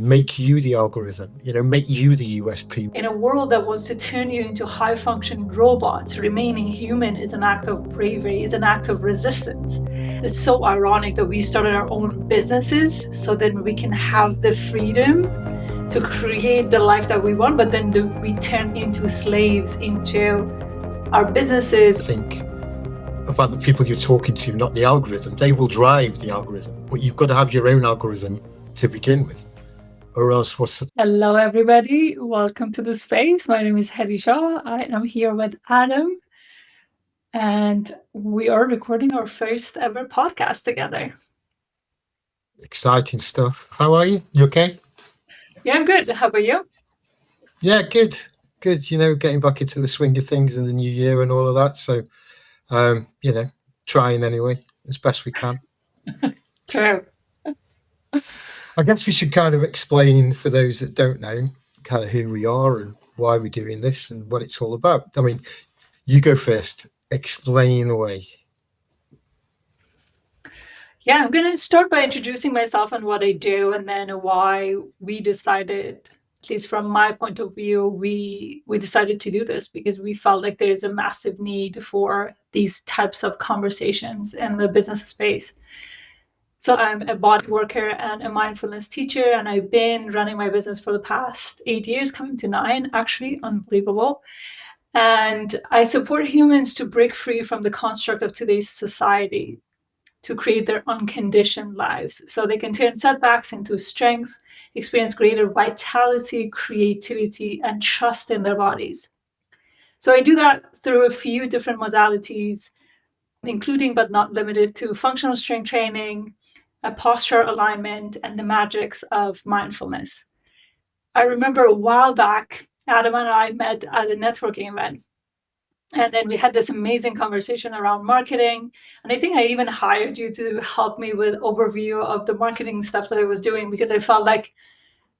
make you the algorithm, make you the USP. In a world that wants to turn you into high-functioning robots, remaining human is an act of bravery, is an act of resistance. It's so ironic that we started our own businesses so then we can have the freedom to create the life that we want, but then we turn into slaves into our businesses. Think about the people you're talking to, not the algorithm. They will drive the algorithm, but you've got to have your own algorithm to begin with. Or else Hello, everybody. Welcome to the space. My name is Hedi and I'm here with Adam. And we are recording our first ever podcast together. Exciting stuff. How are you? You okay? Yeah, I'm good. How about you? Yeah, good. Good. Getting back into the swing of things in the new year and all of that. So, trying anyway, as best we can. True. I guess we should kind of explain for those that don't know kind of who we are and why we're doing this and what it's all about. I mean, you go first. Explain away. Yeah, I'm going to start by introducing myself and what I do, and then why we decided, at least from my point of view, we decided to do this because we felt like there is a massive need for these types of conversations in the business space. So I'm a body worker and a mindfulness teacher, and I've been running my business for the past 8 years, coming to 9, actually, unbelievable. And I support humans to break free from the construct of today's society, to create their unconditioned lives so they can turn setbacks into strength, experience greater vitality, creativity, and trust in their bodies. So I do that through a few different modalities, including but not limited to functional strength training, posture alignment, and the magics of mindfulness. I remember a while back, Adam and I met at a networking event. And then we had this amazing conversation around marketing. And I think I even hired you to help me with overview of the marketing stuff that I was doing, because I felt like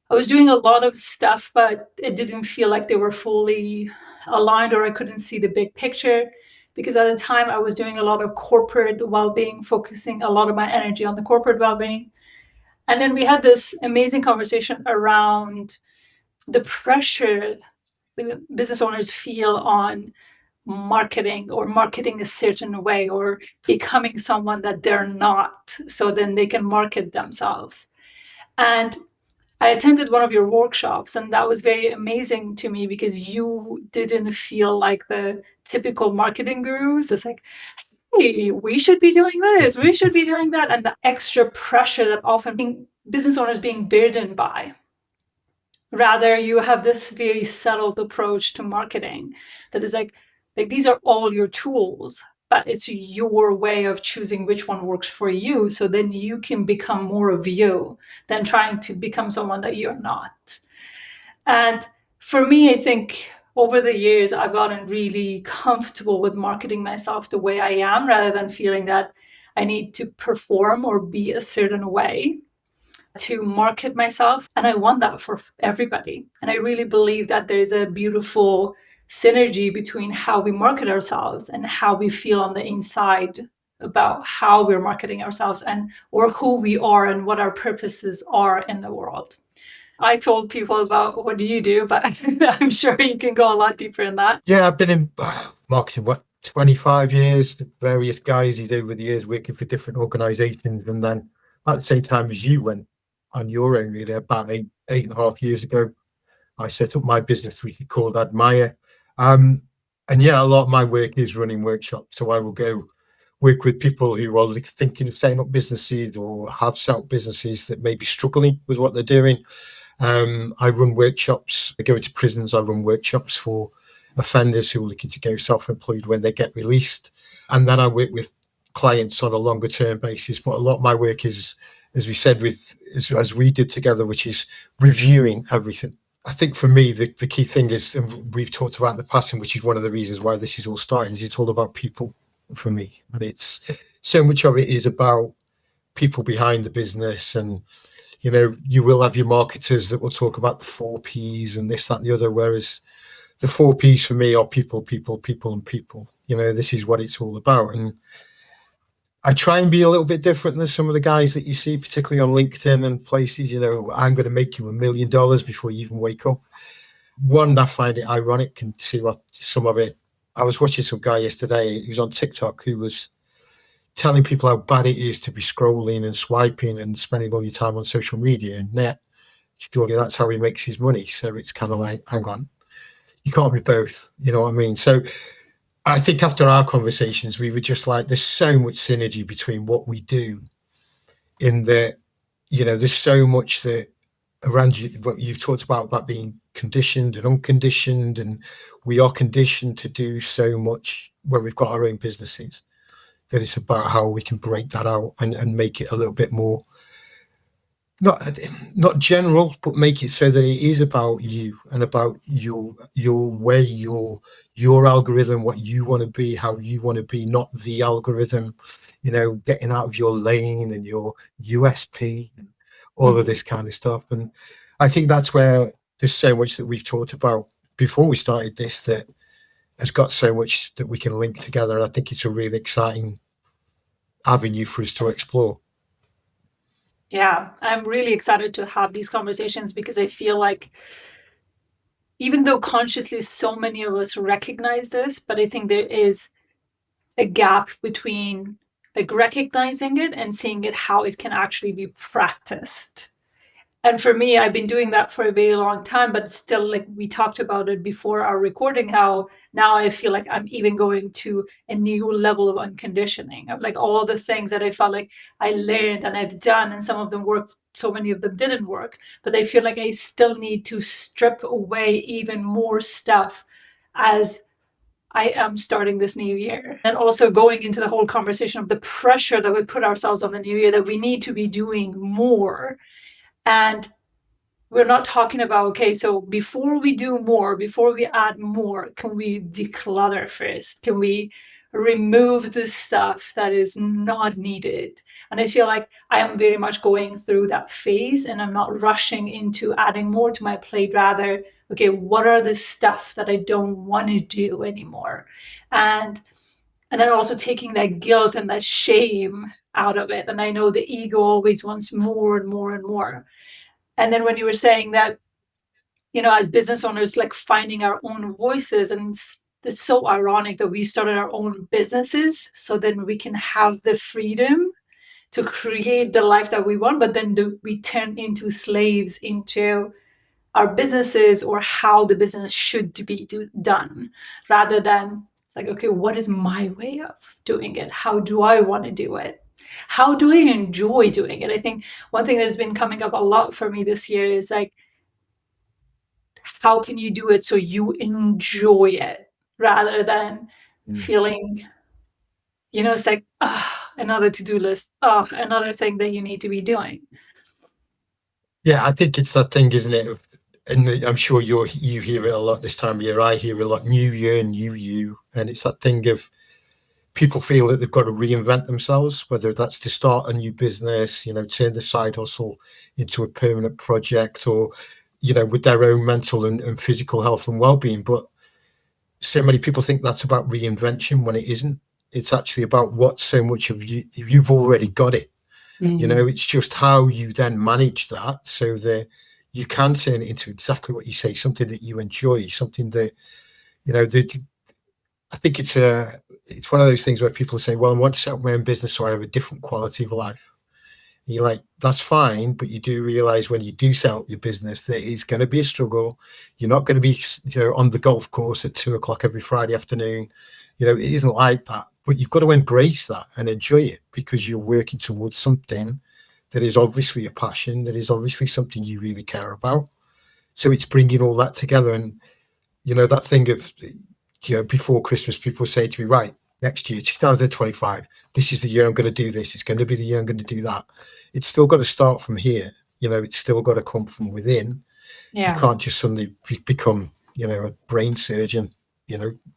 I was doing a lot of stuff, but it didn't feel like they were fully aligned, or I couldn't see the big picture. Because at the time I was doing a lot of corporate well-being, focusing a lot of my energy on the corporate well-being. And then we had this amazing conversation around the pressure business owners feel on marketing, or marketing a certain way, or becoming someone that they're not, so then they can market themselves. And I attended one of your workshops, and that was very amazing to me because you didn't feel like the typical marketing gurus. It's like, hey, we should be doing this, we should be doing that, and the extra pressure that often business owners being burdened by. Rather, you have this very settled approach to marketing that is like these are all your tools, but it's your way of choosing which one works for you. So then you can become more of you than trying to become someone that you're not. And for me, I think over the years, I've gotten really comfortable with marketing myself the way I am, rather than feeling that I need to perform or be a certain way to market myself. And I want that for everybody. And I really believe that there's a beautiful synergy between how we market ourselves and how we feel on the inside about how we're marketing ourselves, and or who we are and what our purposes are in the world. I told people about what do you do, but I'm sure you can go a lot deeper in that. Yeah, I've been in marketing, 25 years, various guys over the years, working for different organizations. And then at the same time as you went on your own, really, about 8.5 years ago, I set up my business, which is called Admire. And yeah, a lot of my work is running workshops. So I will go work with people who are thinking of setting up businesses or have set up businesses that may be struggling with what they're doing. I run workshops. I go into prisons. I run workshops for offenders who are looking to go self-employed when they get released. And then I work with clients on a longer term basis. But a lot of my work is, as we said, as we did together, which is reviewing everything. I think for me, the key thing is, and we've talked about in the past, and which is one of the reasons why this is all starting, is it's all about people for me. And it's so much of it is about people behind the business. And you will have your marketers that will talk about the 4 Ps and this, that, and the other. Whereas the 4 Ps for me are people, people, people, and people. This is what it's all about. And I try and be a little bit different than some of the guys that you see, particularly on LinkedIn and places. I'm going to make you $1 million before you even wake up. One, I find it ironic, and two, some of it. I was watching some guy yesterday. He was on TikTok who was telling people how bad it is to be scrolling and swiping and spending all your time on social media. And net, surely that's how he makes his money. So it's kind of like, hang on, you can't be both. You know what I mean? So I think after our conversations, we were just like, there's so much synergy between what we do in that, there's so much that around you, what you've talked about being conditioned and unconditioned. And we are conditioned to do so much when we've got our own businesses, that it's about how we can break that out and make it a little bit more not general, but make it so that it is about you and about your way, your algorithm, what you want to be, how you want to be, not the algorithm. Getting out of your lane and your USP and all of this kind of stuff. And I think that's where there's so much that we've talked about before we started this that has got so much that we can link together. I think it's a really exciting avenue for us to explore. Yeah, I'm really excited to have these conversations because I feel like even though consciously so many of us recognize this, but I think there is a gap between like recognizing it and seeing it how it can actually be practiced. And for me, I've been doing that for a very long time, but still, like we talked about it before our recording, how now I feel like I'm even going to a new level of unconditioning of like all the things that I felt like I learned and I've done, and some of them worked, so many of them didn't work. But I feel like I still need to strip away even more stuff as I am starting this new year. And also going into the whole conversation of the pressure that we put ourselves on the new year, that we need to be doing more. And we're not talking about, okay, so before we do more, before we add more, can we declutter first? Can we remove the stuff that is not needed? And I feel like I am very much going through that phase, and I'm not rushing into adding more to my plate. Rather, okay, what are the stuff that I don't want to do anymore? And and then also taking that guilt and that shame out of it. And I know the ego always wants more and more and more. And then when you were saying that, as business owners, like finding our own voices, and it's so ironic that we started our own businesses so then we can have the freedom to create the life that we want, but then we turn into slaves into our businesses or how the business should be done, rather than like, okay, what is my way of doing it? How do I want to do it? How do I enjoy doing it? I think one thing that has been coming up a lot for me this year is like, how can you do it so you enjoy it rather than feeling, it's like, another to-do list, another thing that you need to be doing. Yeah, I think it's that thing, isn't it? And I'm sure you hear it a lot this time of year. I hear a lot, new year, new you. And it's that thing of people feel that they've got to reinvent themselves, whether that's to start a new business, turn the side hustle into a permanent project, or, with their own mental and physical health and well-being. But so many people think that's about reinvention when it isn't. It's actually about what so much of you've already got it. It's just how you then manage that so that you can turn it into exactly what you say, something that you enjoy, something that, I think it's one of those things where people say, well, I want to set up my own business so I have a different quality of life. And you're like, that's fine, but you do realize when you do set up your business that it's going to be a struggle. You're not going to be, on the golf course at 2 o'clock every Friday afternoon. It isn't like that, but you've got to embrace that and enjoy it because you're working towards something that is obviously a passion, that is obviously something you really care about. So it's bringing all that together. And, that thing of, before Christmas, people say to me, right, next year, 2025, this is the year I'm going to do this. It's going to be the year I'm going to do that. It's still got to start from here. It's still got to come from within. Yeah. You can't just suddenly become, a brain surgeon,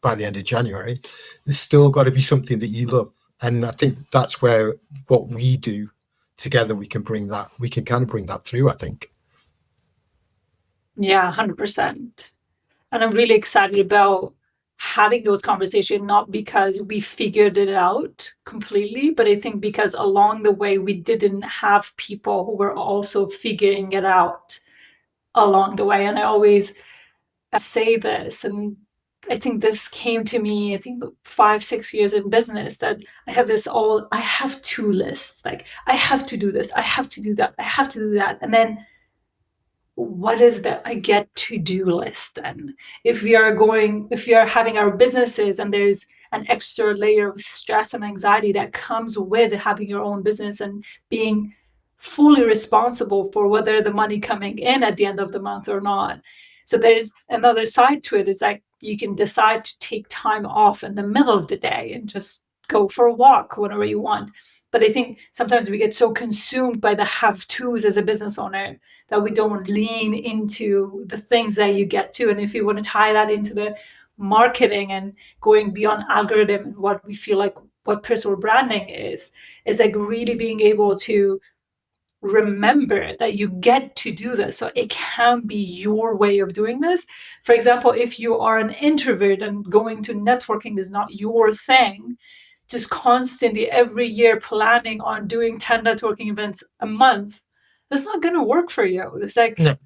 by the end of January. There's still got to be something that you love. And I think that's where what we do together, we can kind of bring that through, I think. Yeah, 100%. And I'm really excited about having those conversations, not because we figured it out completely, but I think because along the way we didn't have people who were also figuring it out along the way. And I always say this, and I think this came to me, I think 5-6 years in business, that I have I have to lists. Like, I have to do this, I have to do that, I have to do that. And then what is the I get to do list then? If we are having our businesses and there's an extra layer of stress and anxiety that comes with having your own business and being fully responsible for whether the money coming in at the end of the month or not. So there's another side to it. Is like you can decide to take time off in the middle of the day and just go for a walk whenever you want. But I think sometimes we get so consumed by the have tos as a business owner that we don't lean into the things that you get to. And if you want to tie that into the marketing and going beyond algorithm and what we feel like what personal branding is like really being able to remember that you get to do this. So it can be your way of doing this. For example, if you are an introvert and going to networking is not your thing, just constantly every year planning on doing 10 networking events a month, that's not going to work for you. It's like No.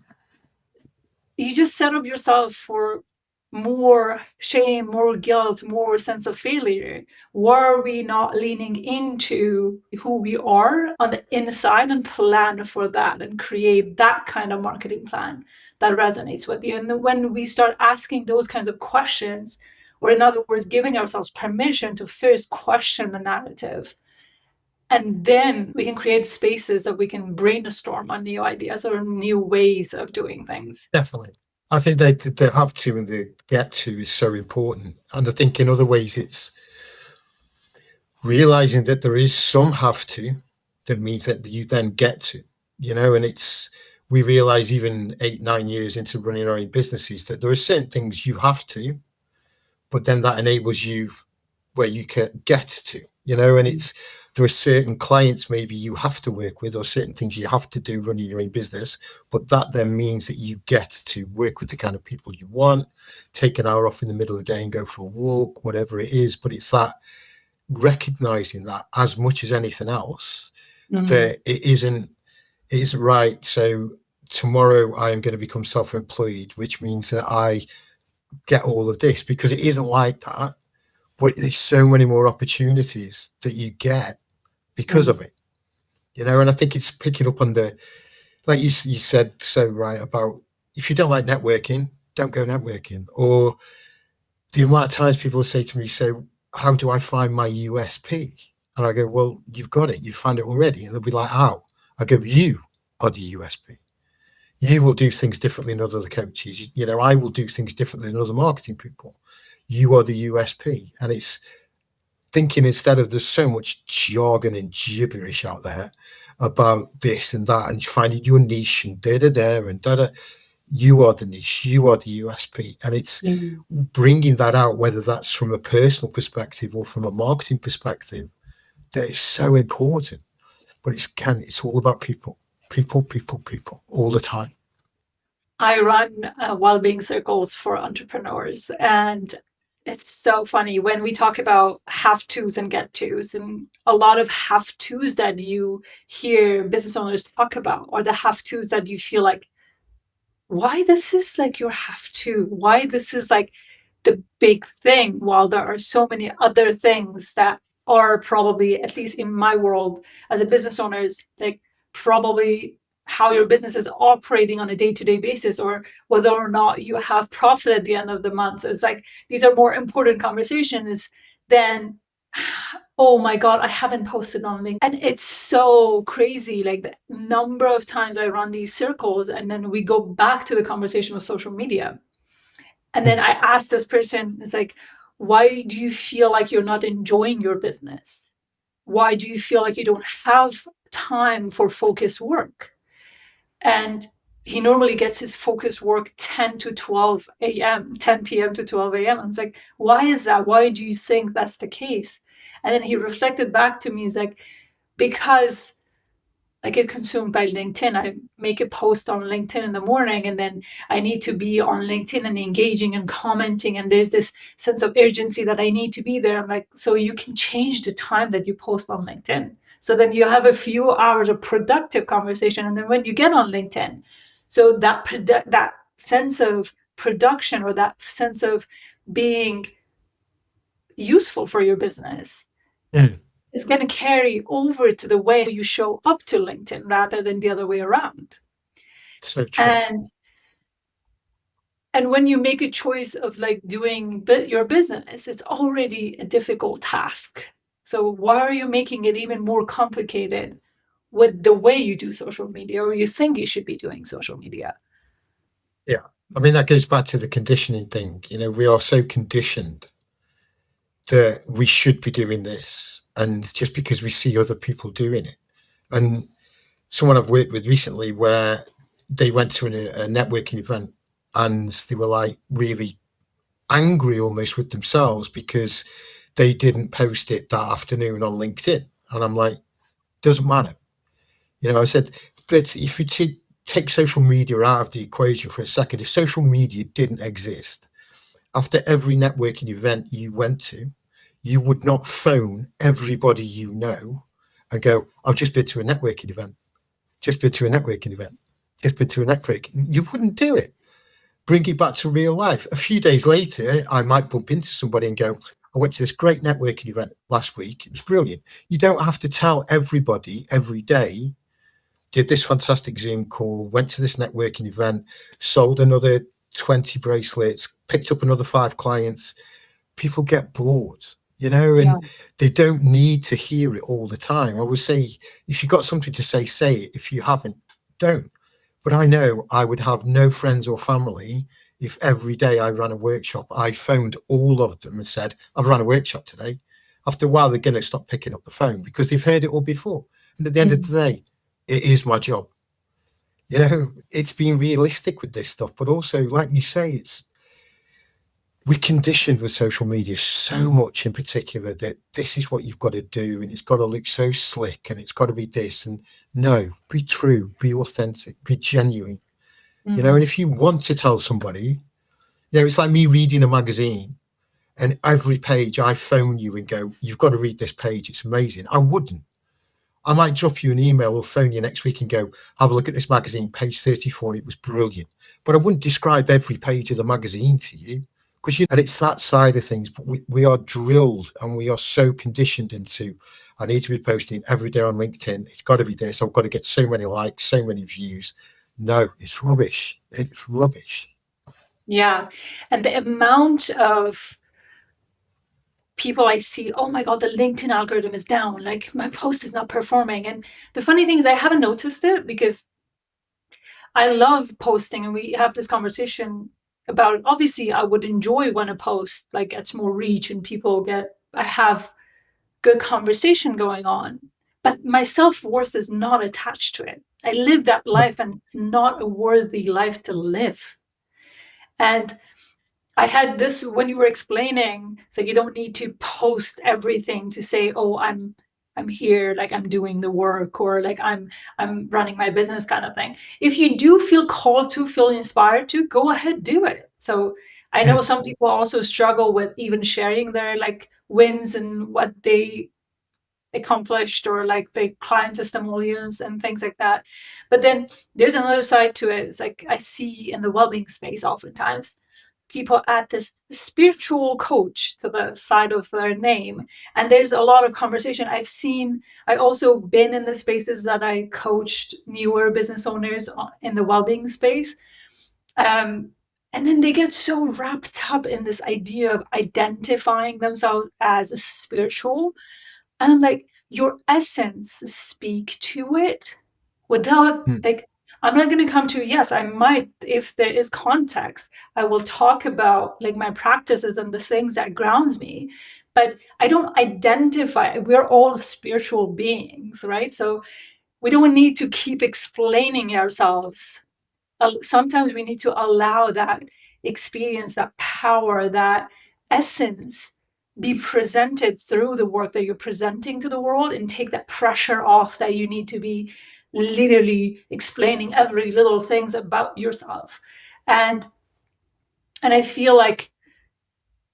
you just set up yourself for more shame, more guilt, more sense of failure. Were we not leaning into who we are on the inside and plan for that and create that kind of marketing plan that resonates with you? And when we start asking those kinds of questions, or in other words, giving ourselves permission to first question the narrative, and then we can create spaces that we can brainstorm on new ideas or new ways of doing things. Definitely. I think they have to and the get to is so important. And I think in other ways it's realizing that there is some have to that means that you then get to, and we realize even 8-9 years into running our own businesses that there are certain things you have to, but then that enables you where you can get to, and there are certain clients maybe you have to work with or certain things you have to do running your own business, but that then means that you get to work with the kind of people you want, take an hour off in the middle of the day and go for a walk, whatever it is. But it's that recognizing that as much as anything else, that it isn't right. So tomorrow I am going to become self-employed, which means that I get all of this, because it isn't like that. But there's so many more opportunities that you get because of it, and I think it's picking up on like you said so right about, if you don't like networking, don't go networking. Or the amount of times people say to me, so how do I find my USP? And I go, well, you've got it, you find it already. And they'll be like, how? I go, you are the USP. You will do things differently than other coaches. I will do things differently than other marketing people. You are the USP. And it's thinking, instead of, there's so much jargon and gibberish out there about this and that and finding your niche and and you are the niche, you are the USP. And it's bringing that out, whether that's from a personal perspective or from a marketing perspective, that is so important. But it's all about people all the time. I run wellbeing circles for entrepreneurs, and it's so funny when we talk about have tos and get tos, and a lot of have tos that you hear business owners talk about, or the have tos that you feel like, why this is like your have to, why this is like the big thing, while there are so many other things that are probably, at least in my world as a business owner, is like probably how your business is operating on a day-to-day basis, or whether or not you have profit at the end of the month. It's like these are more important conversations than, oh my God, I haven't posted on LinkedIn. And it's so crazy, like the number of times I run these circles and then we go back to the conversation of social media. And then I ask this person, it's like, why do you feel like you're not enjoying your business? Why do you feel like you don't have time for focused work? And he normally gets his focused work 10 to 12 a.m., 10 p.m. to 12 a.m. I was like, why is that? Why do you think that's the case? And then he reflected back to me, he's like, because I get consumed by LinkedIn. I make a post on LinkedIn in the morning, and then I need to be on LinkedIn and engaging and commenting. And there's this sense of urgency that I need to be there. I'm like, so you can change the time that you post on LinkedIn. So then you have a few hours of productive conversation. And then when you get on LinkedIn, so that sense of production, or that sense of being useful for your business, Yeah, is going to carry over to the way you show up to LinkedIn rather than the other way around. so true. And when you make a choice of like doing your business, it's already a difficult task. So why are you making it even more complicated with the way you do social media, or you think you should be doing social media? Yeah. I mean, that goes back to the conditioning thing. We are so conditioned that we should be doing this. And just because we see other people doing it. And someone I've worked with recently, where they went to a networking event and they were like really angry almost with themselves because they didn't post it that afternoon on LinkedIn. And I'm like, doesn't matter. I said, that if you take social media out of the equation for a second, if social media didn't exist, after every networking event you went to, you would not phone everybody you know and go, I've just been to a networking event, just been to a networking event, just been to a networking. You wouldn't do it. Bring it back to real life. A few days later, I might bump into somebody and go, I went to this great networking event last week. It was brilliant. You don't have to tell everybody every day, did this fantastic Zoom call, went to this networking event, sold another 20 bracelets, picked up another 5 clients. People get bored, Yeah. and they don't need to hear it all the time. I would say, if you've got something to say it. If you haven't, don't. But I know I would have no friends or family if every day I ran a workshop, I phoned all of them and said, I've run a workshop today. After a while, they're going to stop picking up the phone because they've heard it all before. And at the end of Mm. the day, it is my job. It's being realistic with this stuff, but also, like you say, we're conditioned with social media so much in particular that this is what you've got to do, and it's got to look so slick, and it's got to be this. And no, be true, be authentic, be genuine. And Mm. if you want to tell somebody, it's like me reading a magazine, and every page I phone you and go, you've got to read this page, it's amazing. I wouldn't. I might drop you an email or phone you next week and go, have a look at this magazine, page 34. It was brilliant. But I wouldn't describe every page of the magazine to you, because and it's that side of things. But we are drilled and we are so conditioned into, I need to be posting every day on LinkedIn. It's got to be this. I've got to get so many likes, so many views. No, it's rubbish. It's rubbish. Yeah. And the amount of people I see, oh my God, the LinkedIn algorithm is down. Like my post is not performing. And the funny thing is, I haven't noticed it because I love posting, and we have this conversation about, obviously I would enjoy when a post like gets more reach and I have good conversation going on. But my self-worth is not attached to it. I live that No. life, and it's not a worthy life to live. And I had this when you were explaining, so you don't need to post everything to say, "Oh, I'm here, like I'm doing the work, or like I'm running my business," kind of thing. If you do feel called to, feel inspired to, go ahead, do it. So I Yeah. know some people also struggle with even sharing their like wins and what they accomplished, or like the client testimonials and things like that. But then there's another side to it. It's like I see in the well-being space oftentimes people add this spiritual coach to the side of their name, and there's a lot of conversation I also been in the spaces that I coached newer business owners in the well-being space. um, and then they get so wrapped up in this idea of identifying themselves as a spiritual, and I'm like, your essence, speak to it without Hmm. like, I'm not going to come to, yes, I might, if there is context, I will talk about like my practices and the things that grounds me. But I don't identify, we're all spiritual beings, right? So we don't need to keep explaining ourselves. Sometimes we need to allow that experience, that power, that essence be presented through the work that you're presenting to the world, and take that pressure off that you need to be literally explaining every little things about yourself. And I feel like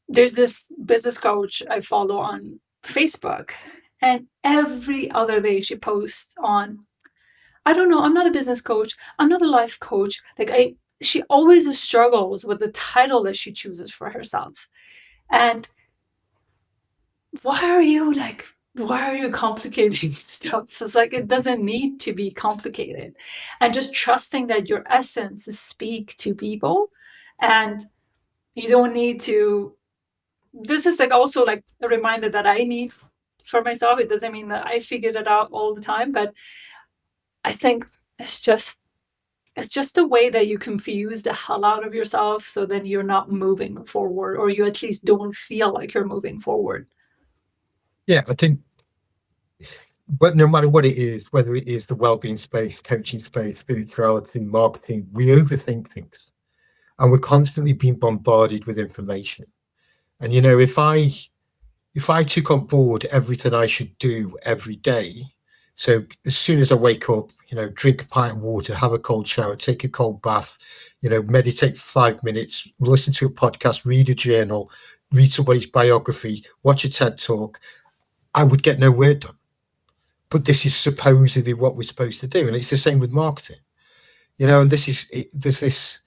there's this business coach I follow on Facebook, and every other day she posts on, I don't know, I'm not a business coach, I'm not a life coach. Like she always struggles with the title that she chooses for herself. And why are you complicating stuff? It's like it doesn't need to be complicated. And just trusting that your essence is speak to people, and you don't need to. This is like also like a reminder that I need for myself. It doesn't mean that I figured it out all the time, but I think it's just a way that you confuse the hell out of yourself, so then you're not moving forward, or you at least don't feel like you're moving forward. Yeah, I think, but no matter what it is, whether it is the well-being space, coaching space, spirituality, marketing, we overthink things, and we're constantly being bombarded with information. And if I took on board everything I should do every day, so as soon as I wake up, drink a pint of water, have a cold shower, take a cold bath, meditate for 5 minutes, listen to a podcast, read a journal, read somebody's biography, watch a TED talk, I would get no word done. But this is supposedly what we're supposed to do. And it's the same with marketing, and there's this,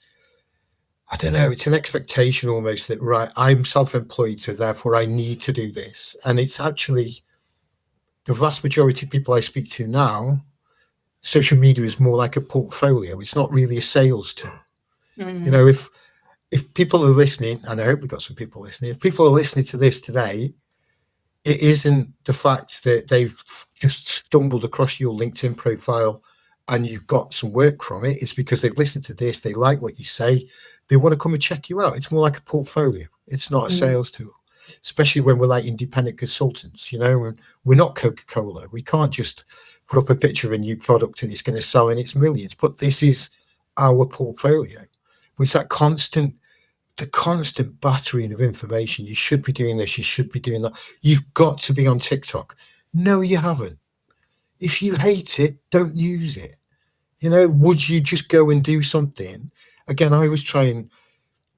I don't know, it's an expectation almost that, right, I'm self-employed, so therefore I need to do this. And it's actually the vast majority of people I speak to now, social media is more like a portfolio. It's not really a sales tool. Mm. If people are listening, and I hope we've got some people listening, if people are listening to this today, it isn't the fact that they've just stumbled across your LinkedIn profile and you've got some work from it. It's because they've listened to this, they like what you say, they want to come and check you out. It's more like a portfolio. It's not a sales tool, especially when we're like independent consultants. And we're not Coca-Cola. We can't just put up a picture of a new product and it's going to sell in its millions. But this is our portfolio. It's that the constant battering of information. You should be doing this, you should be doing that. You've got to be on TikTok. No, you haven't. If you hate it, don't use it. Would you just go and do something? Again, I was trying,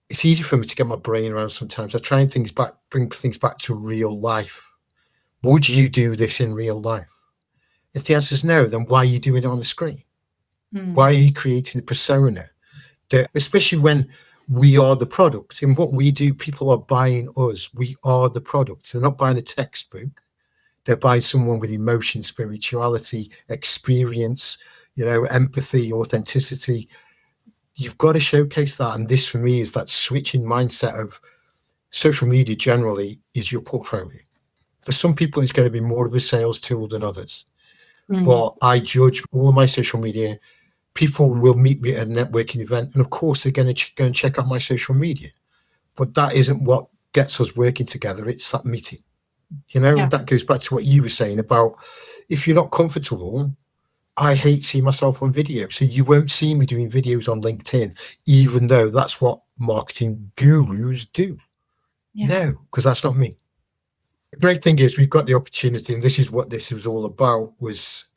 it's easy for me to get my brain around sometimes. I try and bring things back to real life. Would you do this in real life? If the answer is no, then why are you doing it on the screen? Why are you creating a persona? Especially when we are the product. In what we do, people are buying us. We are the product. They're not buying a textbook. They're buying someone with emotion, spirituality, experience, empathy, authenticity. You've got to showcase that. And this, for me, is that switching mindset of social media generally is your portfolio. For some people, it's going to be more of a sales tool than others. But I judge all of my social media. People will meet me at a networking event, and of course, they're going to go and check out my social media. But that isn't what gets us working together. It's that meeting. Yeah. That goes back to what you were saying about if you're not comfortable. I hate seeing myself on video. So you won't see me doing videos on LinkedIn, even though that's what marketing gurus do. Yeah. No, because that's not me. The great thing is we've got the opportunity, and this is what this was all about, was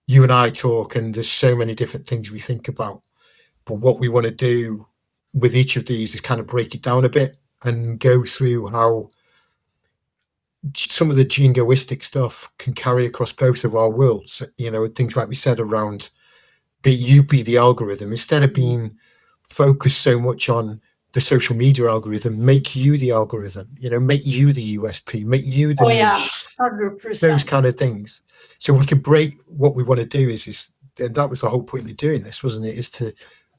you and I talk, and there's so many different things we think about. But what we want to do with each of these is kind of break it down a bit and go through how some of the jingoistic stuff can carry across both of our worlds. Things like we said around be the algorithm, instead of being focused so much on the social media algorithm, make you the algorithm, make you the USP, make you the Oh yeah, niche, those 100%. kind of things. So we can break. What we want to do is and that was the whole point of doing this, wasn't it, is to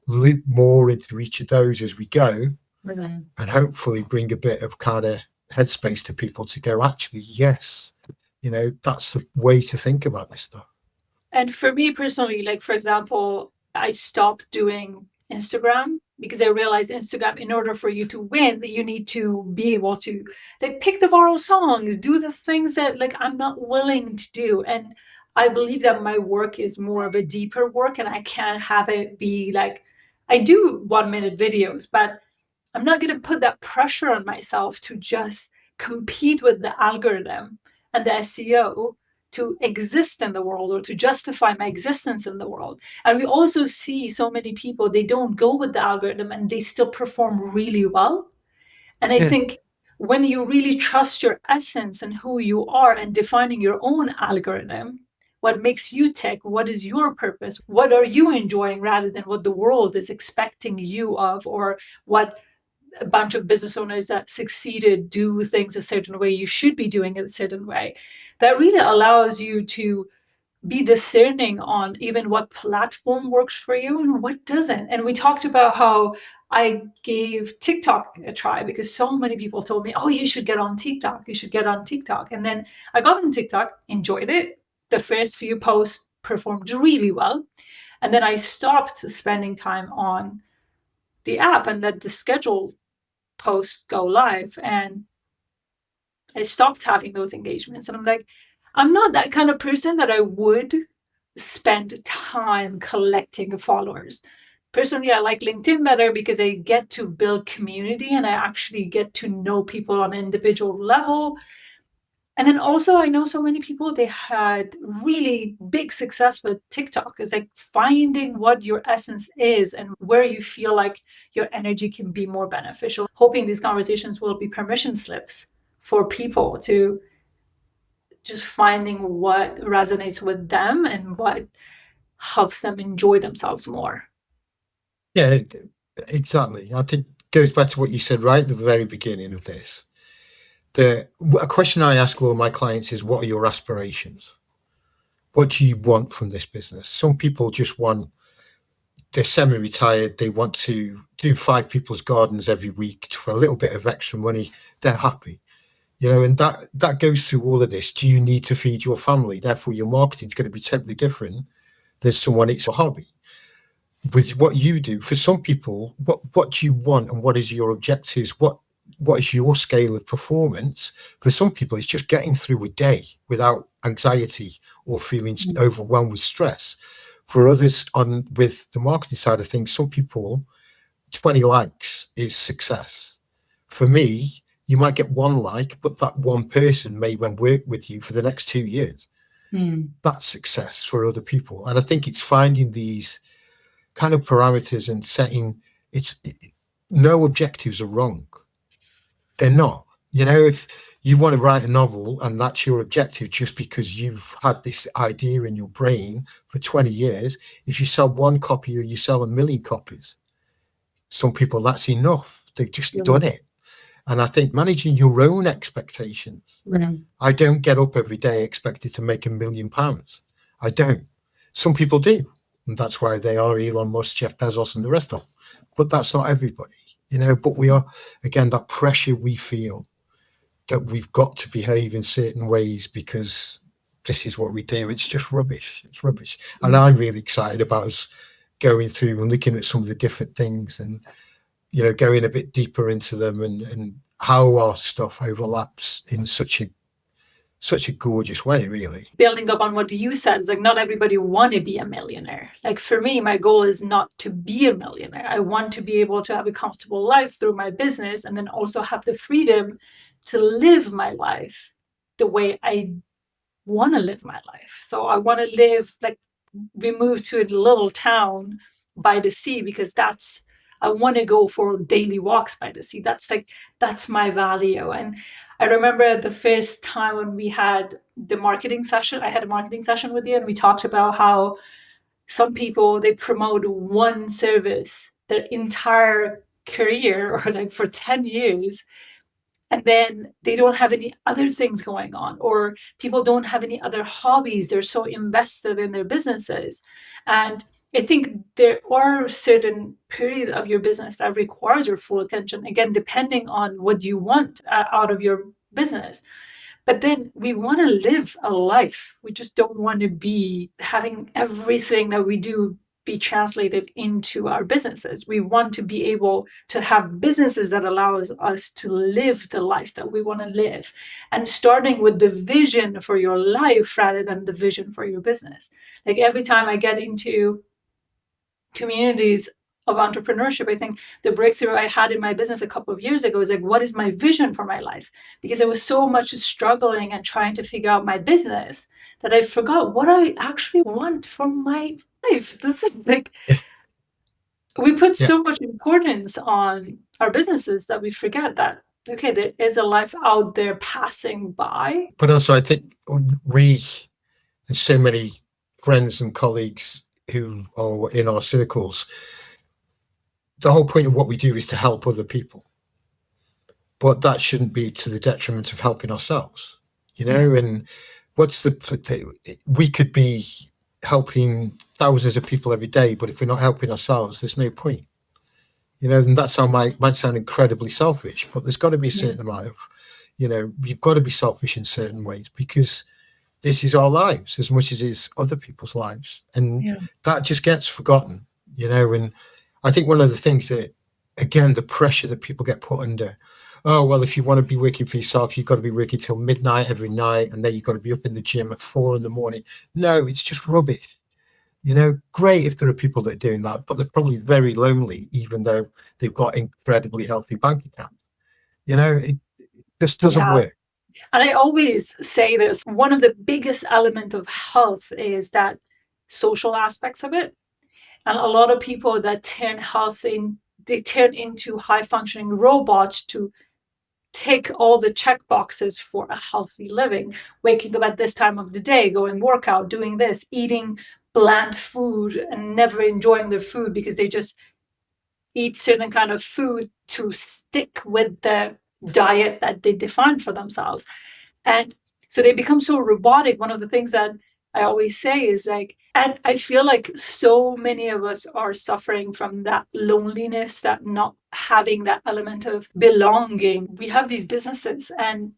loop more into each of those as we go, and hopefully bring a bit of kind of headspace to people to go, actually, yes, that's the way to think about this stuff. And for me personally, like for example, I stopped doing Instagram because I realized Instagram, in order for you to win, you need to be able to like pick the viral songs, do the things that like I'm not willing to do. And I believe that my work is more of a deeper work, and I can't have it be like I do 1 minute videos, but I'm not going to put that pressure on myself to just compete with the algorithm and the SEO to exist in the world or to justify my existence in the world. And we also see so many people, they don't go with the algorithm and they still perform really well. And I Yeah. think when you really trust your essence and who you are and defining your own algorithm, what makes you tick, what is your purpose, what are you enjoying rather than what the world is expecting you of, or what a bunch of business owners that succeeded do things a certain way, you should be doing it a certain way. That really allows you to be discerning on even what platform works for you and what doesn't. And we talked about how I gave TikTok a try because so many people told me, oh, you should get on TikTok. You should get on TikTok. And then I got on TikTok, enjoyed it. The first few posts performed really well. And then I stopped spending time on the app and let the scheduled posts go live. And I stopped having those engagements. And I'm like, I'm not that kind of person that I would spend time collecting followers. Personally, I like LinkedIn better because I get to build community and I actually get to know people on an individual level. And then also, I know so many people, they had really big success with TikTok. It's like finding what your essence is and where you feel like your energy can be more beneficial. Hoping these conversations will be permission slips for people to just finding what resonates with them and what helps them enjoy themselves more. Yeah, exactly. I think it goes back to what you said right at the very beginning of this. A question I ask all my clients is, what are your aspirations? What do you want from this business? Some people just want, they're semi-retired, they want to do 5 people's gardens every week for a little bit of extra money. They're happy. And that goes through all of this. Do you need to feed your family? Therefore, your marketing is going to be totally different than someone, it's a hobby. With what you do, for some people, what do you want and what is your objectives? What is your scale of performance? For some people, it's just getting through a day without anxiety or feeling overwhelmed with stress. For others, on with the marketing side of things, some people, 20 likes is success. For me, you might get one like, but that one person may then work with you for the next 2 years. That's success for other people. And I think it's finding these kind of parameters and setting no objectives are wrong. They're not. If you want to write a novel and that's your objective just because you've had this idea in your brain for 20 years, if you sell one copy or you sell 1 million copies, some people, that's enough. They've just done it. And I think managing your own expectations. I don't get up every day expected to make £1 million. I don't. Some people do. And that's why they are Elon Musk, Jeff Bezos, and the rest of them. But that's not everybody, But we are, again, that pressure we feel that we've got to behave in certain ways because this is what we do. It's just rubbish. It's rubbish. And I'm really excited about us going through and looking at some of the different things and, going a bit deeper into them and how our stuff overlaps in such a gorgeous way, really. Building up on what you said, it's like not everybody want to be a millionaire. Like for me, my goal is not to be a millionaire. I want to be able to have a comfortable life through my business and then also have the freedom to live my life the way I want to live my life. So I want to live like we moved to a little town by the sea because I want to go for daily walks by the sea. That's my value. And I remember the first time when we had the marketing session, I had a marketing session with you and we talked about how some people, they promote one service their entire career or like for 10 years and then they don't have any other things going on or people don't have any other hobbies. They're so invested in their businesses. And I think there are certain periods of your business that requires your full attention, again, depending on what you want out of your business. But then we want to live a life. We just don't want to be having everything that we do be translated into our businesses. We want to be able to have businesses that allows us to live the life that we want to live. And starting with the vision for your life rather than the vision for your business. Like every time I get into communities of entrepreneurship. I think the breakthrough I had in my business a couple of years ago is like, what is my vision for my life? Because I was so much struggling and trying to figure out my business that I forgot what I actually want from my life. This is like, Yeah. we put Yeah. so much importance on our businesses that we forget that, okay, there is a life out there passing by. But also, I think we and so many friends and colleagues who are in our circles, the whole point of what we do is to help other people. But that shouldn't be to the detriment of helping ourselves, and what's we could be helping thousands of people every day, but if we're not helping ourselves, there's no point. And that might sound incredibly selfish, but there's got to be a certain amount of, you've got to be selfish in certain ways, because this is our lives as much as it's other people's lives. And that just gets forgotten, and I think one of the things that, again, the pressure that people get put under, oh, well, if you want to be working for yourself, you've got to be working till midnight every night, and then you've got to be up in the gym at 4 a.m. No, it's just rubbish. Great if there are people that are doing that, but they're probably very lonely, even though they've got incredibly healthy bank accounts. It just doesn't work. And I always say this, one of the biggest elements of health is that social aspects of it. And a lot of people that turn health they turn into high functioning robots to tick all the check boxes for a healthy living, waking up at this time of the day, going workout, doing this, eating bland food and never enjoying their food because they just eat certain kind of food to stick with the diet that they define for themselves. And so they become so robotic. One of the things that I always say is like, and I feel like so many of us are suffering from that loneliness, that not having that element of belonging. We have these businesses and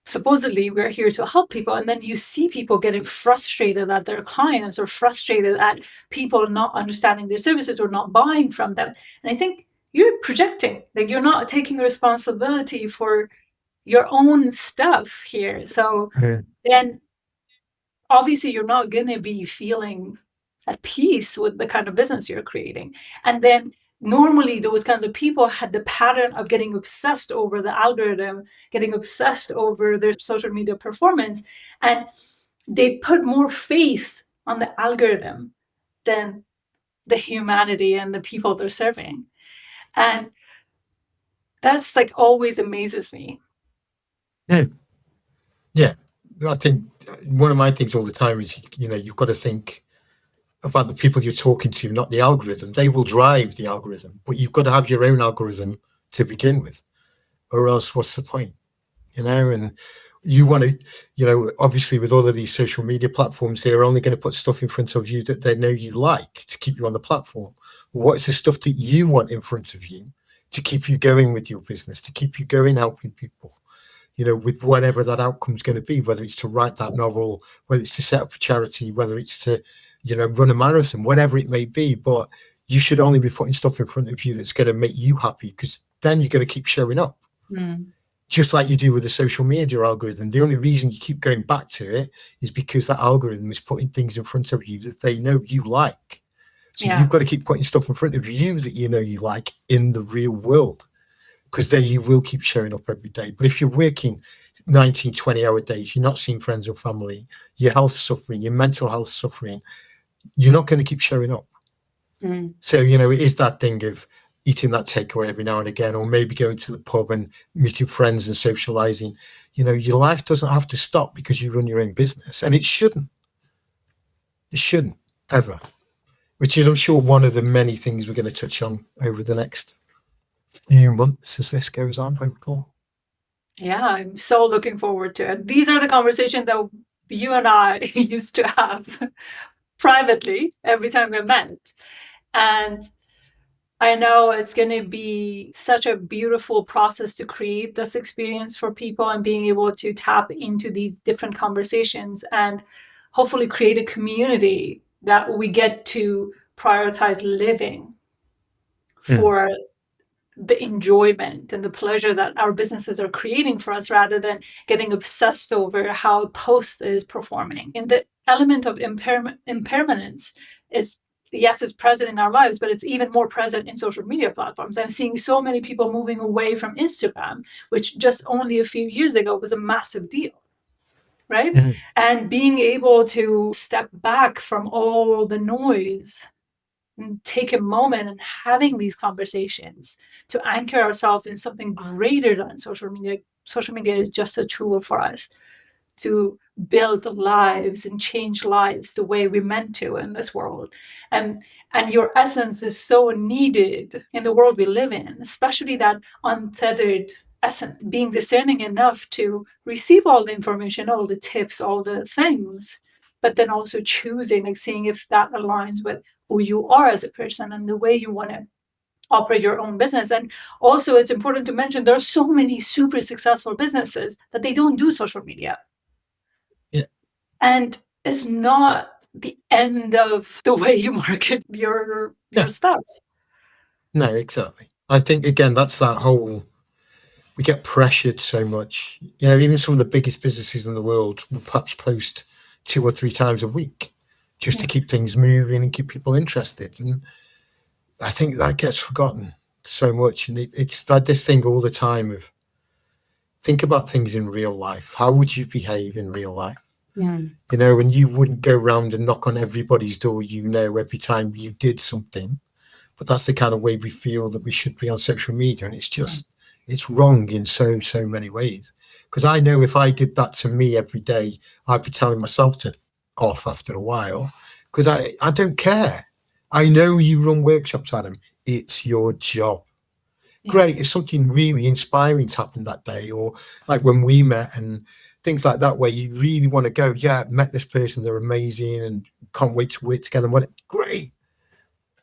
supposedly we're here to help people. And then you see people getting frustrated at their clients or frustrated at people not understanding their services or not buying from them. And I think you're projecting, like you're not taking responsibility for your own stuff here. So then obviously you're not going to be feeling at peace with the kind of business you're creating. And then normally those kinds of people had the pattern of getting obsessed over the algorithm, getting obsessed over their social media performance, and they put more faith on the algorithm than the humanity and the people they're serving. And that's like always amazes me. Yeah. I think one of my things all the time is, you've got to think about the people you're talking to, not the algorithm. They will drive the algorithm, but you've got to have your own algorithm to begin with, or else what's the point? And you want to, obviously with all of these social media platforms, they're only going to put stuff in front of you that they know you like to keep you on the platform. What's the stuff that you want in front of you to keep you going with your business, to keep you going helping people? With whatever that outcome's going to be, whether it's to write that novel, whether it's to set up a charity, whether it's to, run a marathon, whatever it may be. But you should only be putting stuff in front of you that's going to make you happy, because then you're going to keep showing up. Just like you do with the social media algorithm. The only reason you keep going back to it is because that algorithm is putting things in front of you that they know you like. So you've got to keep putting stuff in front of you that you like in the real world, because then you will keep showing up every day. But if you're working 19, 20-hour days, you're not seeing friends or family, your health suffering, your mental health suffering, you're not going to keep showing up. So, it is that thing of eating that takeaway every now and again, or maybe going to the pub and meeting friends and socializing. Your life doesn't have to stop because you run your own business, and it shouldn't. It shouldn't, ever. Which is, I'm sure, one of the many things we're going to touch on over the next few months as this goes on, hopefully. Yeah, I'm so looking forward to it. These are the conversations that you and I used to have privately every time we met. And I know it's going to be such a beautiful process to create this experience for people and being able to tap into these different conversations and hopefully create a community that we get to prioritize living for the enjoyment and the pleasure that our businesses are creating for us, rather than getting obsessed over how a post is performing. And the element of impermanence is yes, it's present in our lives, but it's even more present in social media platforms. I'm seeing so many people moving away from Instagram, which just only a few years ago was a massive deal, right? Mhm. And being able to step back from all the noise and take a moment and having these conversations to anchor ourselves in something greater than social media. Social media is just a tool for us to build lives and change lives the way we meant to in this world. And your essence is so needed in the world we live in, especially that untethered essence, being discerning enough to receive all the information, all the tips, all the things, but then also choosing, like seeing if that aligns with who you are as a person and the way you want to operate your own business. And also, it's important to mention there are so many super successful businesses that they don't do social media. Yeah. And it's not the end of the way you market your Yeah. stuff. No, exactly. I think again that's that whole, we get pressured so much. You know, even some of the biggest businesses in the world will perhaps post 2 or 3 times a week just to keep things moving and keep people interested. And I think that gets forgotten so much. And it's like this thing all the time of think about things in real life. How would you behave in real life? Yeah. You know, and you wouldn't go around and knock on everybody's door, you know, every time you did something. But that's the kind of way we feel that we should be on social media. And it's just, it's wrong in so, so many ways. Because I know if I did that to me every day, I'd be telling myself to off after a while because I don't care. I know you run workshops, Adam. It's your job. Great. If something really inspiring's happened that day, or like when we met and things like that, where you really want to go, yeah, met this person, they're amazing and can't wait to work together. What great.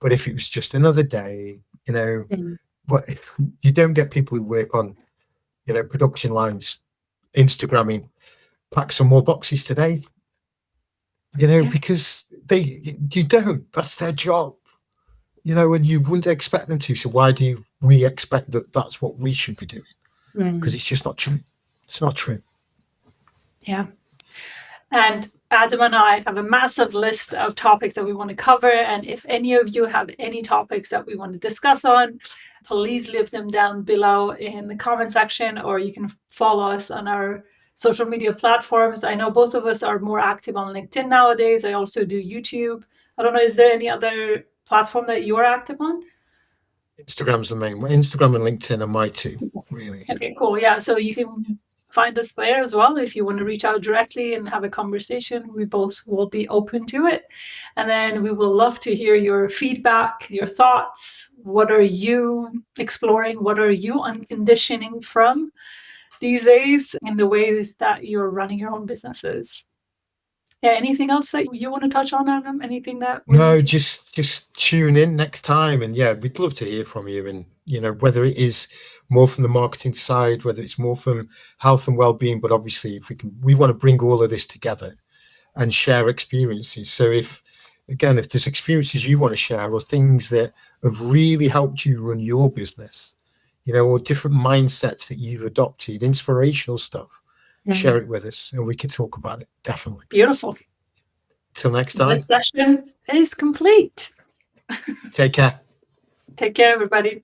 But if it was just another day, you know, what you don't get people who work on, you know, production lines, Instagramming, pack some more boxes today, you know, because you don't, that's their job, you know, and you wouldn't expect them to. So why do we expect that that's what we should be doing? Because it's just not true. It's not true. Yeah. And Adam and I have a massive list of topics that we want to cover. And if any of you have any topics that we want to discuss on, please leave them down below in the comment section, or you can follow us on our social media platforms. I know both of us are more active on LinkedIn nowadays. I also do YouTube. I don't know, is there any other platform that you are active on? Instagram's the main one. Instagram and LinkedIn are my two, really. Okay, cool. Yeah, so you can find us there as well if you want to reach out directly and have a conversation. We both will be open to it. And then we will love to hear your feedback, your thoughts. What are you exploring? What are you unconditioning from these days in the ways that you're running your own businesses? Yeah, anything else that you want to touch on, Adam? Anything that we No, need to... just tune in next time, and yeah, we'd love to hear from you. And you know, whether it is more from the marketing side, whether it's more from health and well-being, but obviously, if we can, we want to bring all of this together and share experiences. So if again, if there's experiences you want to share or things that have really helped you run your business, you know, or different mindsets that you've adopted, inspirational stuff, share it with us, and we can talk about it. Definitely. Beautiful. Till next time. This session is complete. Take care. Take care, everybody.